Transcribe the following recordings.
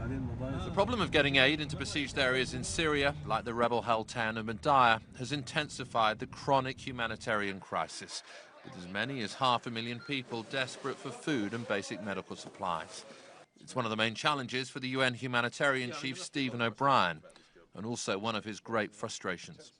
The problem of getting aid into besieged areas in Syria, like the rebel-held town of Madaya, has intensified the chronic humanitarian crisis, with as many as 500,000 people desperate for food and basic medical supplies. It's one of the main challenges for the UN humanitarian chief Stephen O'Brien, and also one of his great frustrations.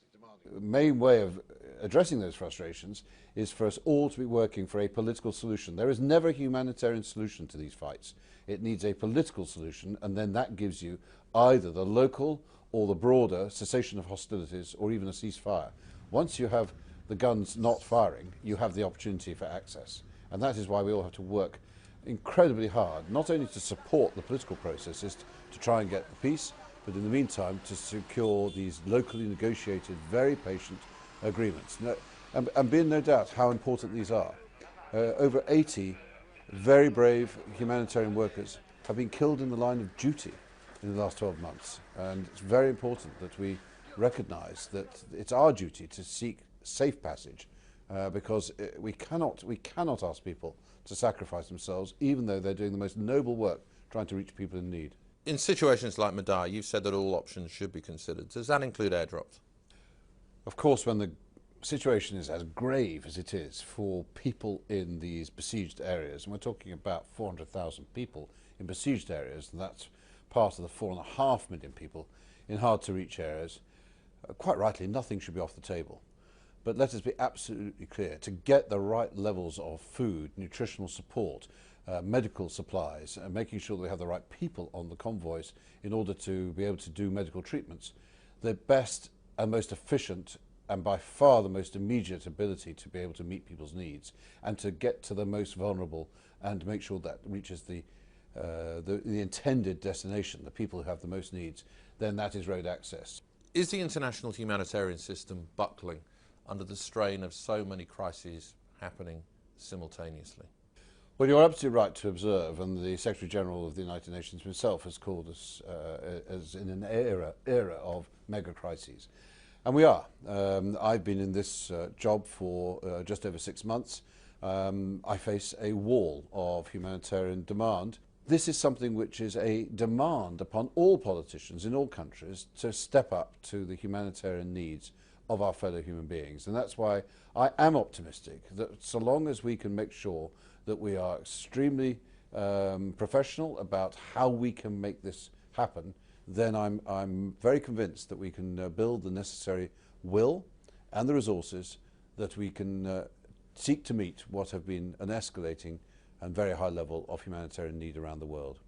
The main way of addressing those frustrations is for us all to be working for a political solution. There is never a humanitarian solution to these fights. It needs a political solution, and then that gives you either the local or the broader cessation of hostilities or even a ceasefire. Once you have the guns not firing, you have the opportunity for access. And that is why we all have to work incredibly hard, not only to support the political processes to try and get the peace, but in the meantime to secure these locally negotiated, very patient agreements. And be in no doubt how important these are. Over 80 very brave humanitarian workers have been killed in the line of duty in the last 12 months. And it's very important that we recognise that it's our duty to seek safe passage because we cannot ask people to sacrifice themselves, even though they're doing the most noble work trying to reach people in need. In situations like Madaya, you've said that all options should be considered. Does that include airdrops? Of course, when the situation is as grave as it is for people in these besieged areas, and we're talking about 400,000 people in besieged areas, and that's part of the 4.5 million people in hard-to-reach areas, quite rightly, nothing should be off the table. But let us be absolutely clear, to get the right levels of food, nutritional support, medical supplies, and making sure that we have the right people on the convoys in order to be able to do medical treatments, the best and most efficient and by far the most immediate ability to be able to meet people's needs and to get to the most vulnerable and make sure that reaches the intended destination, the people who have the most needs, then that is road access. Is the international humanitarian system buckling under the strain of so many crises happening simultaneously? Well, you're absolutely right to observe, and the Secretary General of the United Nations himself has called us as in an era of mega crises. And we are. I've been in this job for just over 6 months. I face a wall of humanitarian demand. This is something which is a demand upon all politicians in all countries to step up to the humanitarian needs of our fellow human beings. And that's why I am optimistic that so long as we can make sure that we are extremely professional about how we can make this happen, then I'm very convinced that we can build the necessary will and the resources that we can seek to meet what have been an escalating and very high level of humanitarian need around the world.